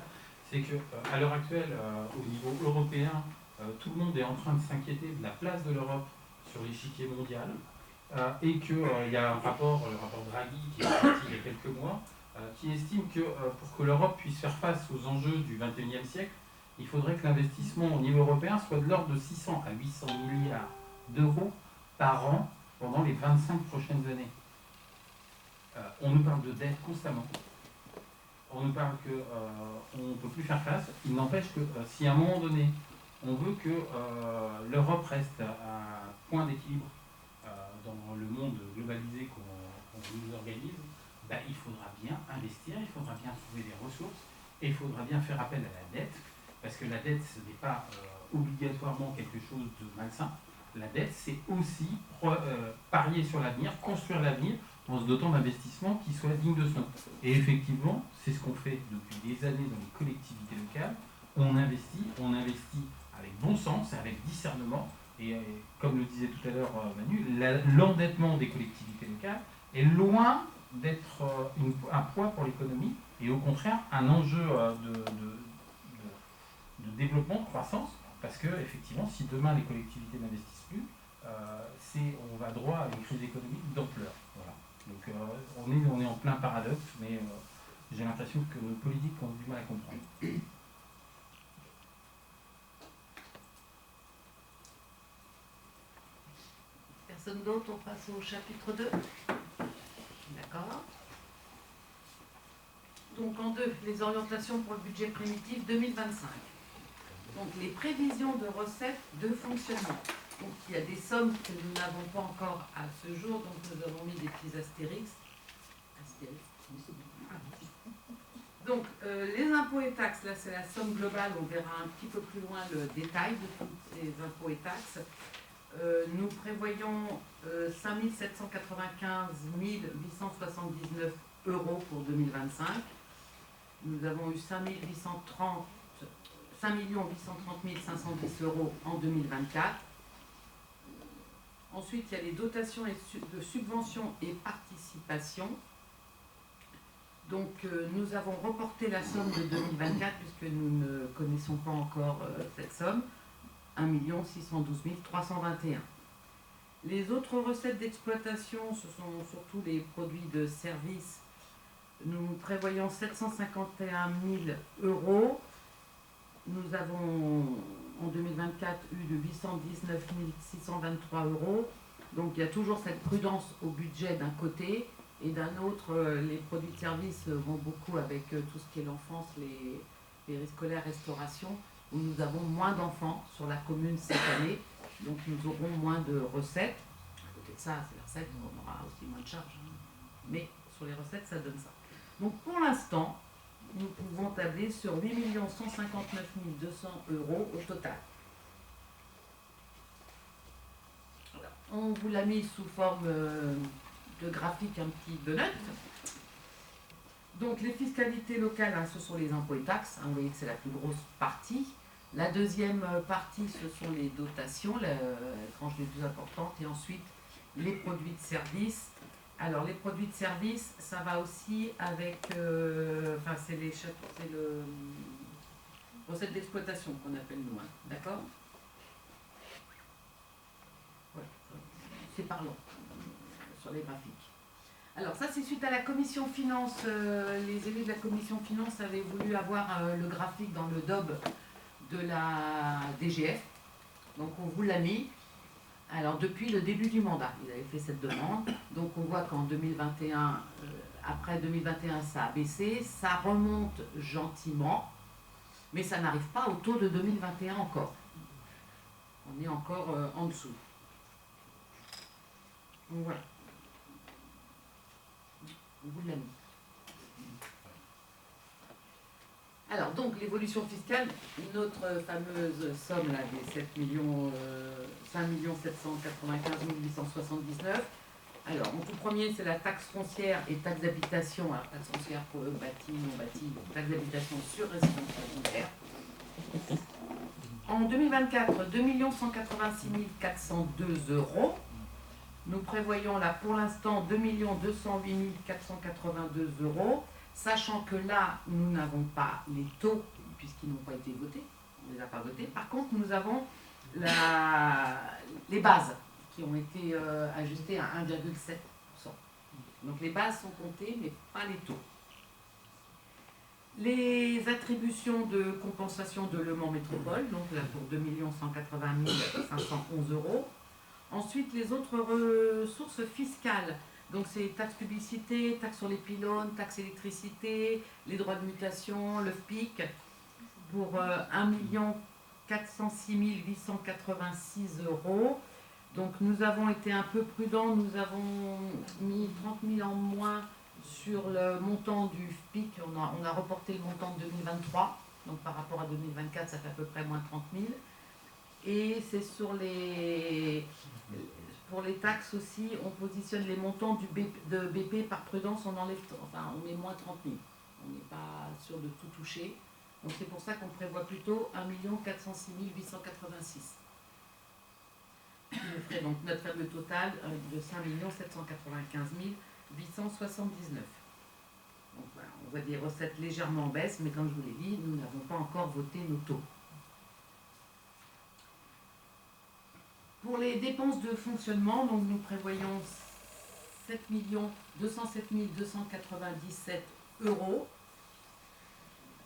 c'est qu'à l'heure actuelle, au niveau européen, tout le monde est en train de s'inquiéter de la place de l'Europe sur l'échiquier mondial, et qu'il y a le rapport Draghi qui est sorti il y a quelques mois, qui estime que pour que l'Europe puisse faire face aux enjeux du XXIe siècle, il faudrait que l'investissement au niveau européen soit de l'ordre de 600 à 800 milliards d'euros par an pendant les 25 prochaines années. On nous parle de dette constamment. On nous parle qu'on ne peut plus faire face. Il n'empêche que si à un moment donné, on veut que l'Europe reste à un point d'équilibre dans le monde globalisé qu'on nous organise, ben, il faudra bien investir, il faudra bien trouver des ressources et il faudra bien faire appel à la dette, parce que la dette, ce n'est pas obligatoirement quelque chose de malsain. La dette, c'est aussi parier sur l'avenir, construire l'avenir en se dotant d'investissements qui soient dignes de ce nom. Et effectivement, c'est ce qu'on fait depuis des années dans les collectivités locales. On investit avec bon sens, avec discernement. Et comme le disait tout à l'heure Manu, l'endettement des collectivités locales est loin d'être un poids pour l'économie et au contraire un enjeu de développement, de croissance. Parce que, effectivement, si demain les collectivités n'investissent plus, on va droit à une crise économique d'ampleur. Voilà. Donc on est en plein paradoxe, mais j'ai l'impression que nos politiques ont du mal à comprendre. Personne d'autre, on passe au chapitre 2. D'accord. Donc en 2, les orientations pour le budget primitif 2025. Donc les prévisions de recettes de fonctionnement. Donc il y a des sommes que nous n'avons pas encore à ce jour, donc nous avons mis des petits astérix. Donc, les impôts et taxes, là c'est la somme globale, on verra un petit peu plus loin le détail de tous ces impôts et taxes. Nous prévoyons 5 795 879 € pour 2025. Nous avons eu 5 830 510 € en 2024. Ensuite, il y a les dotations de subventions et participations. Donc, nous avons reporté la somme de 2024 puisque nous ne connaissons pas encore cette somme. 1 612 321. Les autres recettes d'exploitation, ce sont surtout les produits de services. Nous prévoyons 751 000 €. Nous avons en 2024 eu de 819 623 €. Donc il y a toujours cette prudence au budget d'un côté et d'un autre, les produits de services vont beaucoup avec tout ce qui est l'enfance, les périscolaires, restauration, où nous avons moins d'enfants sur la commune cette année. Donc nous aurons moins de recettes. À côté de ça, c'est la recette, on aura aussi moins de charges. Mais sur les recettes, ça donne ça. Donc pour l'instant, nous pouvons tabler sur 8 159 200 € au total. Voilà. On vous l'a mis sous forme de graphique, un petit donut. Donc les fiscalités locales, hein, ce sont les impôts et taxes. Hein, vous voyez que c'est la plus grosse partie. La deuxième partie, ce sont les dotations, la tranche les plus importantes. Et ensuite, les produits de service. Alors, les produits de service, ça va aussi avec... Enfin, c'est le recette d'exploitation qu'on appelle nous, hein, d'accord? Ouais, c'est parlant sur les graphiques. Alors, ça, c'est suite à la commission finance. Les élus de la commission finance avaient voulu avoir le graphique dans le DOB de la DGF. Donc, on vous l'a mis. Alors, depuis le début du mandat, ils avaient fait cette demande. Donc, on voit qu'en 2021, après 2021, ça a baissé. Ça remonte gentiment, mais ça n'arrive pas au taux de 2021 encore. On est encore en dessous. Donc, voilà. On vous l'a mis. Alors, donc, l'évolution fiscale, notre fameuse somme là, des 5 795 879. Alors, en tout premier, c'est la taxe foncière et taxe d'habitation. Alors, taxe foncière pour eux, bâti, non bâti, taxe d'habitation sur résidence secondaire. En 2024, 2 186 402 €. Nous prévoyons là, pour l'instant, 2 208 482 €. Sachant que là, nous n'avons pas les taux, puisqu'ils n'ont pas été votés, on ne les a pas votés. Par contre, nous avons les bases qui ont été ajustées à 1,7%. Donc les bases sont comptées, mais pas les taux. Les attributions de compensation de Le Mans Métropole, donc là pour 2 180 511 €. Ensuite, les autres ressources fiscales. Donc c'est taxes publicité, taxes sur les pylônes, taxes électricité, les droits de mutation, le FPIC, pour 1 406 886 €. Donc nous avons été un peu prudents, nous avons mis 30 000 en moins sur le montant du FPIC, on a reporté le montant de 2023, donc par rapport à 2024 ça fait à peu près moins 30 000. Et c'est pour les taxes aussi, on positionne les montants de BP par prudence, on met moins 30 000. On n'est pas sûr de tout toucher. Donc c'est pour ça qu'on prévoit plutôt 1 406 886. Ce qui nous ferait donc notre fameux total de 5 795 879. Donc voilà, on voit des recettes légèrement en baisse, mais comme je vous l'ai dit, nous n'avons pas encore voté nos taux. Pour les dépenses de fonctionnement, donc nous prévoyons 7 207 297 €.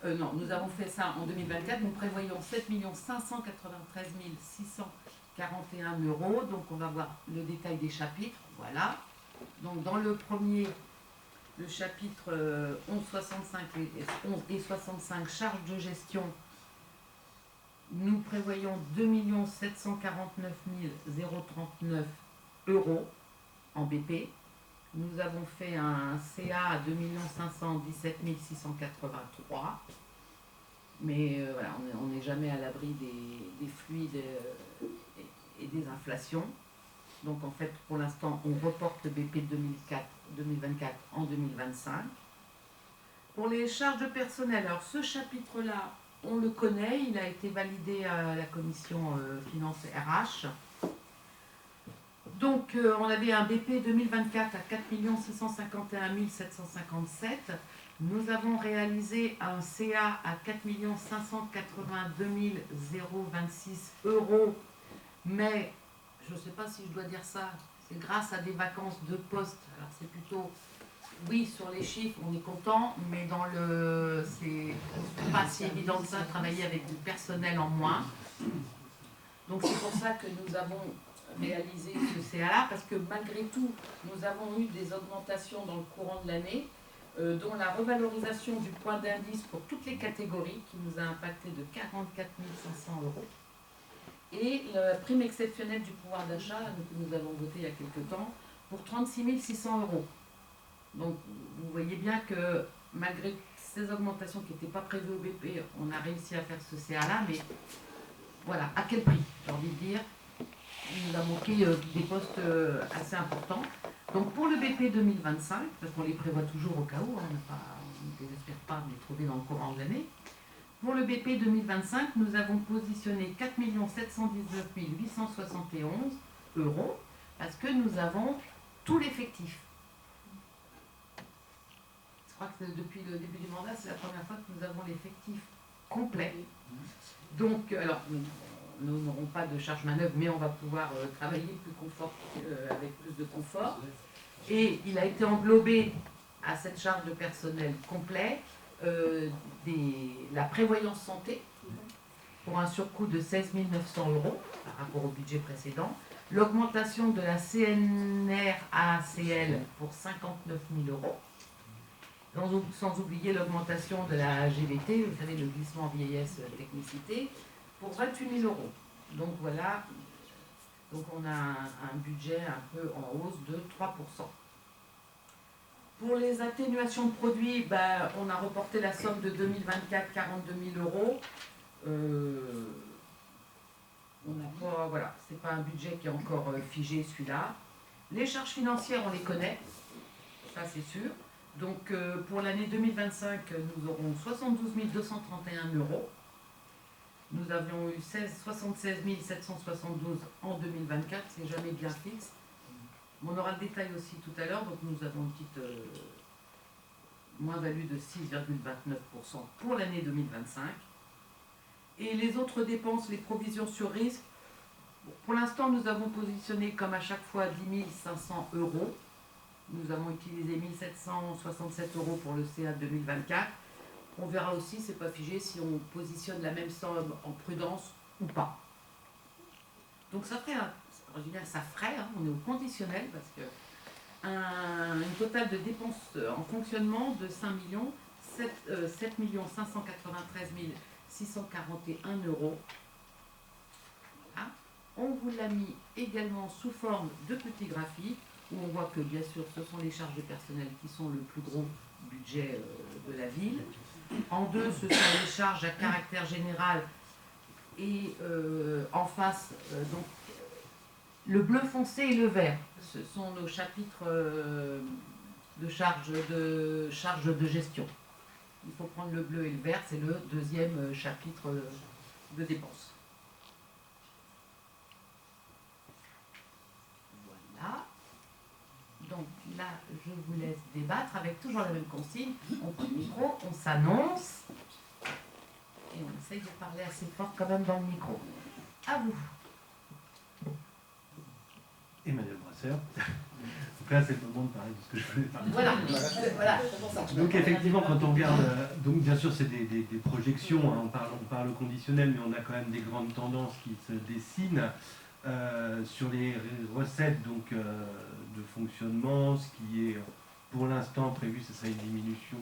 Non, nous avons fait ça en 2024, nous prévoyons 7 593 641 €. Donc on va voir le détail des chapitres. Voilà. Donc dans le premier, le chapitre 11 et 65, charges de gestion, nous prévoyons 2 749 039 € en BP. Nous avons fait un CA à 2 517 683. Mais voilà, on n'est jamais à l'abri des fluides et des inflations. Donc en fait, pour l'instant, on reporte le BP 2024 en 2025. Pour les charges de personnel, alors ce chapitre-là, on le connaît, il a été validé à la commission finance RH. Donc on avait un BP 2024 à 4 651 757. Nous avons réalisé un CA à 4 582 026 euros, mais je ne sais pas si je dois dire ça, c'est grâce à des vacances de poste. Alors c'est plutôt, oui, sur les chiffres, on est content, mais dans le, c'est pas si évident que ça, travailler avec du personnel en moins. Donc c'est pour ça que nous avons réalisé ce CA-là, parce que malgré tout, nous avons eu des augmentations dans le courant de l'année, dont la revalorisation du point d'indice pour toutes les catégories, qui nous a impacté de 44 500 euros. Et la prime exceptionnelle du pouvoir d'achat que nous avons voté il y a quelques temps pour 36 600 euros. Donc vous voyez bien que malgré ces augmentations qui n'étaient pas prévues au BP, on a réussi à faire ce CA-là, mais voilà, à quel prix, j'ai envie de dire. Il nous a manqué des postes assez importants. Donc pour le BP 2025, parce qu'on les prévoit toujours au cas où, on ne désespère pas de les trouver dans le courant de l'année. Pour le BP 2025, nous avons positionné 4 719 871 euros parce que nous avons tout l'effectif. Je crois que depuis le début du mandat, c'est la première fois que nous avons l'effectif complet. Donc, alors, nous n'aurons pas de charge manœuvre, mais on va pouvoir travailler avec plus de confort. Et il a été englobé à cette charge de personnel complet la prévoyance santé pour un surcoût de 16 900 euros par rapport au budget précédent, l'augmentation de la CNR-ACL pour 59 000 euros, sans oublier l'augmentation de la GVT, vous savez, le glissement vieillesse technicité, pour 28 000 euros. Donc voilà, donc on a un budget un peu en hausse de 3%. Pour les atténuations de produits, on a reporté la somme de 2024, 42 000 euros. On n'a pas, voilà, c'est pas un budget qui est encore figé celui-là. Les charges financières, on les connaît, ça c'est sûr. Donc pour l'année 2025, nous aurons 72 231 euros. Nous avions eu 76 772 en 2024, c'est jamais bien fixe. On aura le détail aussi tout à l'heure, donc nous avons une petite moins-value de 6,29% pour l'année 2025. Et les autres dépenses, les provisions sur risque, pour l'instant nous avons positionné comme à chaque fois 10 500 euros. Nous avons utilisé 1 767 euros pour le CA 2024. On verra aussi, c'est pas figé, si on positionne la même somme en prudence ou pas. Donc ça ferait on est au conditionnel parce que une totale de dépenses en fonctionnement de 7 593 641 euros. Voilà. On vous l'a mis également sous forme de petits graphiques où on voit que bien sûr ce sont les charges de personnel qui sont le plus gros budget de la ville. En deux, ce sont les charges à caractère général et en face, donc le bleu foncé et le vert, ce sont nos chapitres de charges de gestion. Il faut prendre le bleu et le vert, c'est le deuxième chapitre de dépenses. Voilà. Donc là, je vous laisse débattre avec toujours la même consigne. On prend le micro, on s'annonce et on essaye de parler assez fort quand même dans le micro. À vous. Emmanuel Brasseur. Donc là, c'est le moment de parler de ce que je voulais parler. Voilà, c'est pour ça. Donc effectivement, quand on regarde, donc bien sûr c'est des projections, hein, on parle au conditionnel, mais on a quand même des grandes tendances qui se dessinent sur les recettes donc, de fonctionnement, ce qui est pour l'instant prévu, ce serait une diminution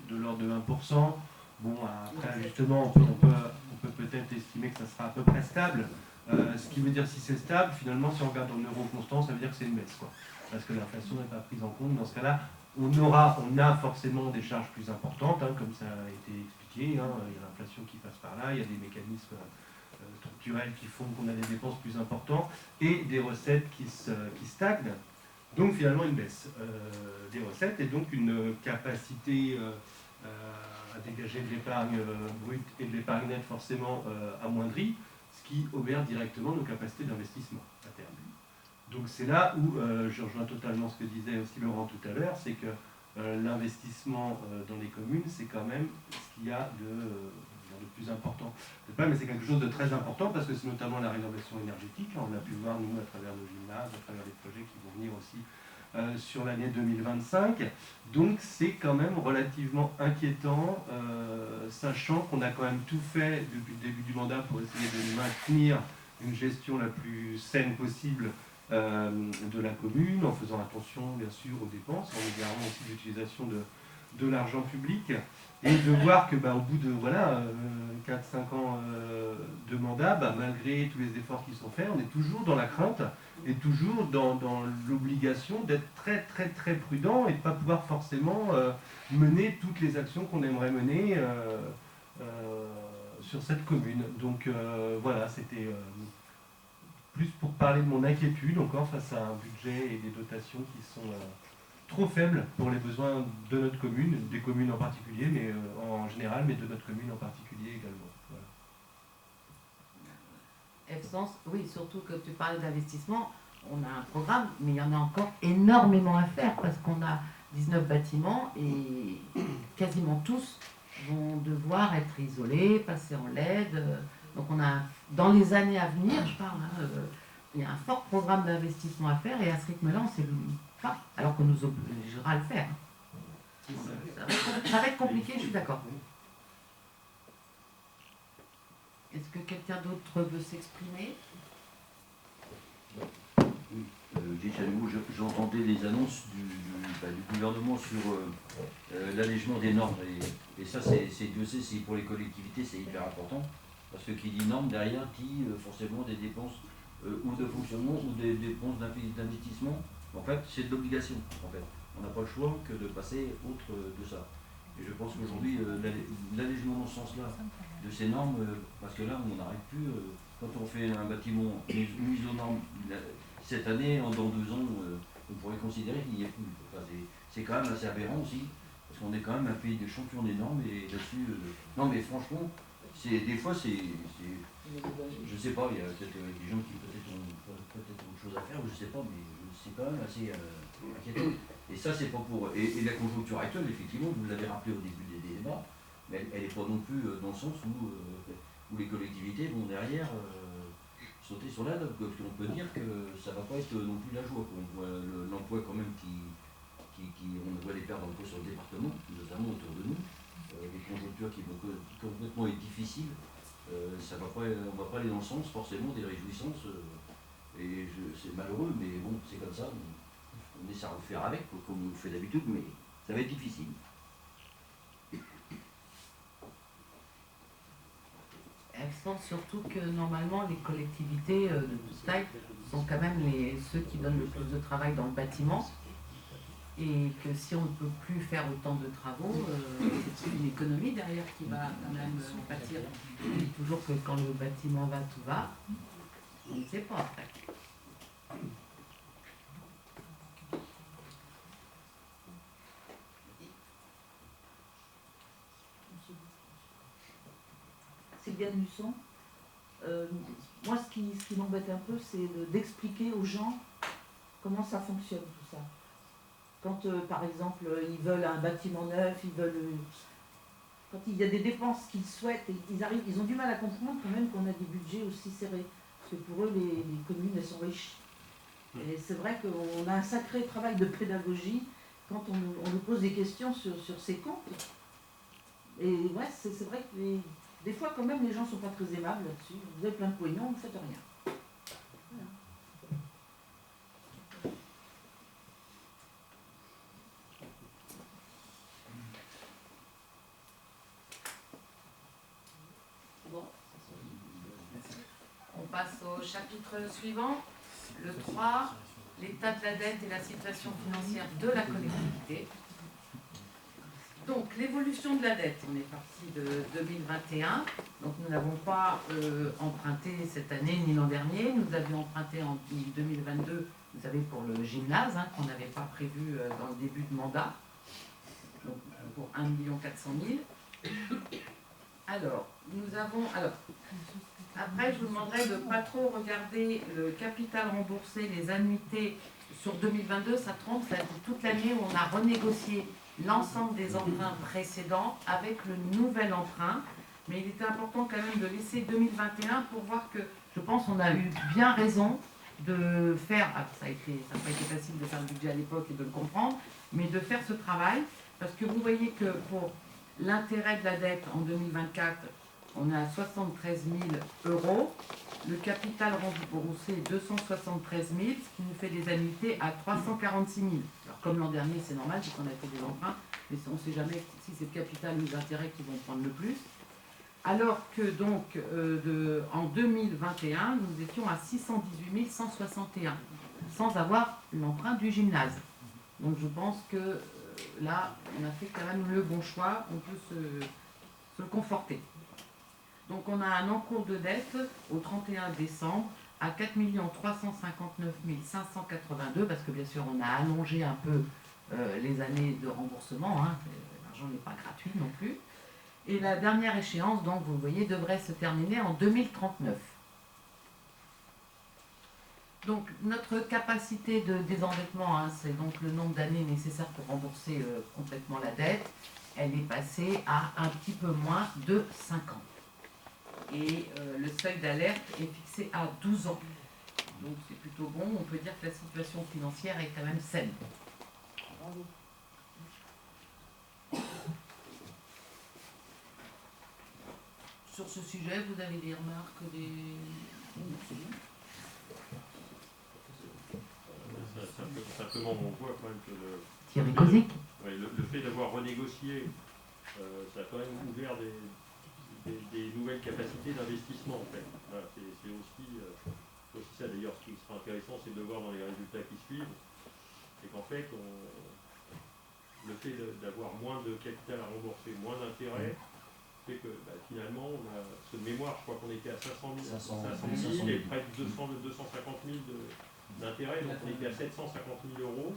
de l'ordre de 1%. Bon, après justement, on peut peut-être estimer que ça sera à peu près stable. Ce qui veut dire si c'est stable, finalement, si on regarde en euros constants, ça veut dire que c'est une baisse, quoi. Parce que l'inflation n'est pas prise en compte. Dans ce cas-là, on a forcément des charges plus importantes, hein, comme ça a été expliqué. Hein. Il y a l'inflation qui passe par là, il y a des mécanismes structurels qui font qu'on a des dépenses plus importantes et des recettes qui stagnent. Donc finalement une baisse des recettes et donc une capacité à dégager de l'épargne brute et de l'épargne nette forcément amoindrie, ce qui obère directement nos capacités d'investissement à terme. Donc c'est là où je rejoins totalement ce que disait aussi Laurent tout à l'heure, c'est que l'investissement dans les communes, c'est quand même ce qu'il y a de plus important. Mais c'est quelque chose de très important parce que c'est notamment la rénovation énergétique. On a pu voir, nous, à travers nos gymnases, à travers les projets qui vont venir aussi sur l'année 2025. Donc c'est quand même relativement inquiétant, sachant qu'on a quand même tout fait depuis le début du mandat pour essayer de maintenir une gestion la plus saine possible de la commune, en faisant attention bien sûr aux dépenses, en égarant aussi l'utilisation de l'argent public, et de voir que au bout de 4-5 ans de mandat, malgré tous les efforts qui sont faits, on est toujours dans la crainte et toujours dans l'obligation d'être très très très prudent et de ne pas pouvoir forcément mener toutes les actions qu'on aimerait mener sur cette commune. Donc voilà, c'était plus pour parler de mon inquiétude encore face à un budget et des dotations qui sont trop faibles pour les besoins de notre commune, des communes en particulier, mais en général, mais de notre commune en particulier également. Voilà. F-Sens, oui, surtout que tu parlais d'investissement, on a un programme, mais il y en a encore énormément à faire parce qu'on a 19 bâtiments et quasiment tous vont devoir être isolés, passer en LED. Donc on a, dans les années à venir, je parle, il y a un fort programme d'investissement à faire et à ce rythme-là, on ne sait pas, alors qu'on nous obligera à le faire. Ça va être compliqué, je suis d'accord. Est-ce que quelqu'un d'autre veut s'exprimer? Oui, j'entendais les annonces du gouvernement sur l'allègement des normes. Et ça, Dieu sait, si pour les collectivités, c'est hyper important. Parce que qui dit normes, derrière, dit forcément des dépenses ou de fonctionnement ou des dépenses d'investissement. En fait, c'est de l'obligation. En fait, on n'a pas le choix que de passer autre de ça. Et je pense qu'aujourd'hui, l'allègement dans ce sens-là de ces normes, parce que là, on n'arrête plus, quand on fait un bâtiment mis aux normes cette année, dans 2 ans, on pourrait considérer qu'il n'y est plus. Enfin, c'est quand même assez aberrant aussi, parce qu'on est quand même un pays de champions des normes, et là-dessus, non mais franchement, des fois, je sais pas, il y a peut-être des gens qui peut-être ont autre chose à faire, je sais pas, mais c'est quand même assez inquiétant. Et ça, c'est pas pour. Et la conjoncture actuelle, effectivement, vous l'avez rappelé au début des débats, mais elle n'est pas non plus dans le sens où les collectivités vont derrière sauter sur la dope. On peut dire que ça va pas être non plus la joie. On voit l'emploi quand même on voit les perdre d'emploi sur le département, notamment autour de nous. Les conjonctures qui vont complètement être difficiles. On va pas aller dans le sens forcément des réjouissances. Et c'est malheureux, mais bon, c'est comme ça. On essaie de faire avec, comme on le fait d'habitude, mais ça va être difficile. Elles sentent surtout que normalement les collectivités de toute taille sont quand même ceux qui donnent le plus de travail dans le bâtiment. Et que si on ne peut plus faire autant de travaux, c'est une économie derrière qui va quand même pâtir. On dit toujours que quand le bâtiment va, tout va. On ne sait pas après. Sylviane Luçon. Moi, ce qui m'embête un peu, c'est d'expliquer aux gens comment ça fonctionne tout ça. Quand, par exemple, ils veulent un bâtiment neuf, quand il y a des dépenses qu'ils souhaitent, et ils ont du mal à comprendre quand même qu'on a des budgets aussi serrés. Parce que pour eux, les communes, elles sont riches. Et c'est vrai qu'on a un sacré travail de pédagogie quand on nous pose des questions sur ces comptes. Et ouais, c'est vrai que des fois, quand même, les gens ne sont pas très aimables là-dessus. Vous avez plein de pognon, vous ne faites rien. Voilà. On passe au au chapitre suivant, le 3, l'état de la dette et la situation financière de la collectivité. Donc, l'évolution de la dette, on est parti de 2021, donc nous n'avons pas emprunté cette année ni l'an dernier, nous avions emprunté en 2022, vous savez, pour le gymnase, hein, qu'on n'avait pas prévu dans le début de mandat, donc pour 1 400 000. Alors, après, je vous demanderai de ne pas trop regarder le capital remboursé, les annuités sur 2022, ça trompe, ça dit toute l'année où on a renégocié l'ensemble des emprunts précédents avec le nouvel emprunt. Mais il était important quand même de laisser 2021 pour voir que, je pense, on a eu bien raison de faire, ça n'a pas été facile de faire le budget à l'époque et de le comprendre, mais de faire ce travail, parce que vous voyez que pour l'intérêt de la dette en 2024, on est à 73 000 €. Le capital remboursé est 273 000, ce qui nous fait des annuités à 346 000. Alors comme l'an dernier, c'est normal, puisqu'on a fait des emprunts, mais on ne sait jamais si c'est le capital ou les intérêts qui vont prendre le plus. Alors que donc en 2021, nous étions à 618 161, sans avoir l'emprunt du gymnase. Donc je pense que là, on a fait quand même le bon choix, on peut se conforter. Donc on a un encours de dette au 31 décembre à 4 359 582, parce que bien sûr on a allongé un peu les années de remboursement, hein, l'argent n'est pas gratuit non plus. Et la dernière échéance, donc vous voyez, devrait se terminer en 2039. Donc notre capacité de désendettement, hein, c'est donc le nombre d'années nécessaires pour rembourser complètement la dette, elle est passée à un petit peu moins de 5 ans. Et le seuil d'alerte est fixé à 12 ans. Donc c'est plutôt bon, on peut dire que la situation financière est quand même saine. Bravo. Sur ce sujet, vous avez des remarques, Simplement, on voit quand même que Thierry Kozik. Le fait d'avoir renégocié, ça a quand même ouvert des nouvelles capacités d'investissement en fait. Voilà, c'est aussi ça d'ailleurs, ce qui sera intéressant, c'est de voir dans les résultats qui suivent, c'est qu'en fait, le fait d'avoir moins de capital à rembourser, moins d'intérêt, fait que finalement, on a ce mémoire, je crois qu'on était à 500 000 et près de 250 000 d'intérêt, donc on était à 750 000 €.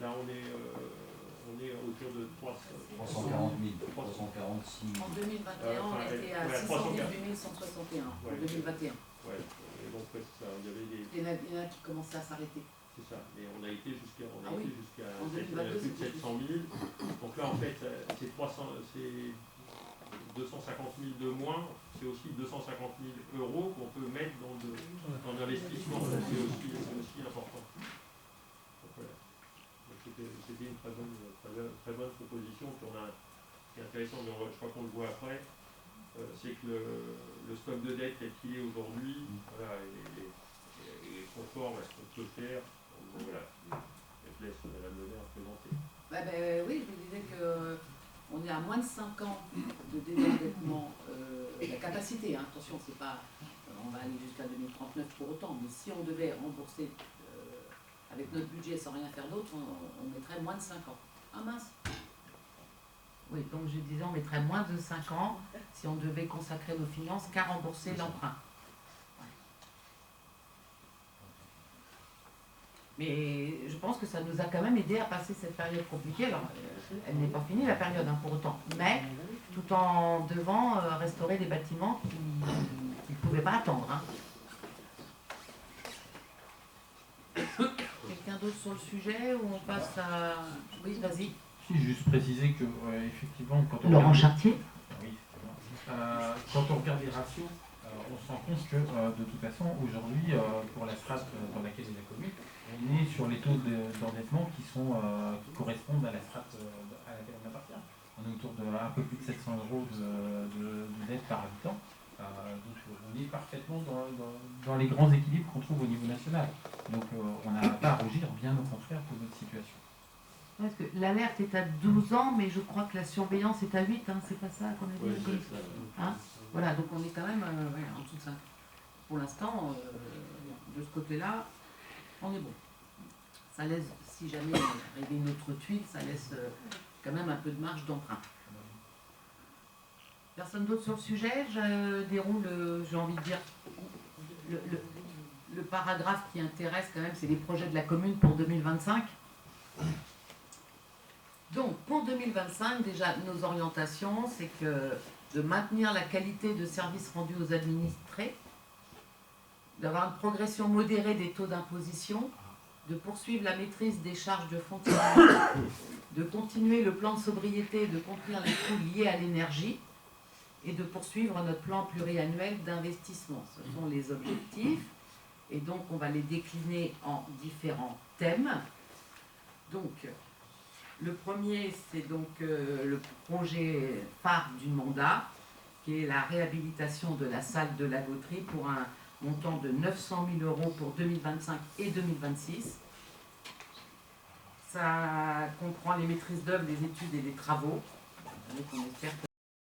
Là, on est autour de 340 000, 346 000. En 2021, on était à 618 161. En 2021. Ouais, et donc ça, il y avait des... Il y en a qui commençaient à s'arrêter. C'est ça, et on a été jusqu'à oui. plus de 700 000. Donc là, en fait, c'est 250 000 de moins, c'est aussi 250 000 € qu'on peut mettre dans l'investissement. C'est aussi important. Donc, voilà. C'était une très bonne proposition. Puis ce qui est intéressant, mais je crois qu'on le voit après, c'est que le stock de dette tel qu'il est aujourd'hui voilà, est conforme à ce qu'on peut faire. Donc, voilà. Je laisse Madame Le Maire présenter. Oui, je vous disais qu'on est à moins de 5 ans de désendettement. La capacité, hein, attention, c'est pas, on va aller jusqu'à 2039 pour autant, mais si on devait rembourser avec notre budget sans rien faire d'autre, on mettrait moins de 5 ans. Ah mince! Oui, donc je disais, on mettrait moins de 5 ans si on devait consacrer nos finances qu'à rembourser l'emprunt. Mais je pense que ça nous a quand même aidé à passer cette période compliquée. Alors, elle n'est pas finie la période hein, pour autant, mais tout en devant restaurer des bâtiments qui ne pouvaient pas attendre. Hein. Quelqu'un d'autre sur le sujet ou on passe à... Oui, vas-y. Si, juste préciser que, effectivement, quand on Laurent regarde... Chartier. Oui, quand on regarde les ratios, on se rend compte que, de toute façon, aujourd'hui, pour la strate dans laquelle est la commune, on est sur les taux d'endettement qui correspondent à la strate à laquelle on appartient. On est autour de un peu plus de 700 € de dette par habitant. Donc on est parfaitement dans les grands équilibres qu'on trouve au niveau national. Donc on n'a pas à rougir, bien au contraire, pour notre situation. Parce que l'alerte est à 12 ans, mais je crois que la surveillance est à 8, hein, c'est pas ça qu'on a dit? Oui, c'est ça. Hein, voilà, donc on est quand même en dessous de 5. pour l'instant, de ce côté-là, on est bon. Ça laisse, si jamais il arrive une autre tuile, ça laisse quand même un peu de marge d'emprunt. Personne d'autre sur le sujet? Je déroule, j'ai envie de dire, le paragraphe qui intéresse quand même, c'est les projets de la commune pour 2025. Donc, pour 2025, déjà, nos orientations, c'est que de maintenir la qualité de service rendu aux administrés, d'avoir une progression modérée des taux d'imposition, de poursuivre la maîtrise des charges de fonctionnement, de continuer le plan de sobriété, de contenir les coûts liés à l'énergie, et de poursuivre notre plan pluriannuel d'investissement. Ce sont les objectifs, et donc on va les décliner en différents thèmes. Donc, le premier, c'est donc le projet phare du mandat, qui est la réhabilitation de la salle de la Gautrerie pour un montant de 900 000 € pour 2025 et 2026. Ça comprend les maîtrises d'œuvre, les études et les travaux. On espère que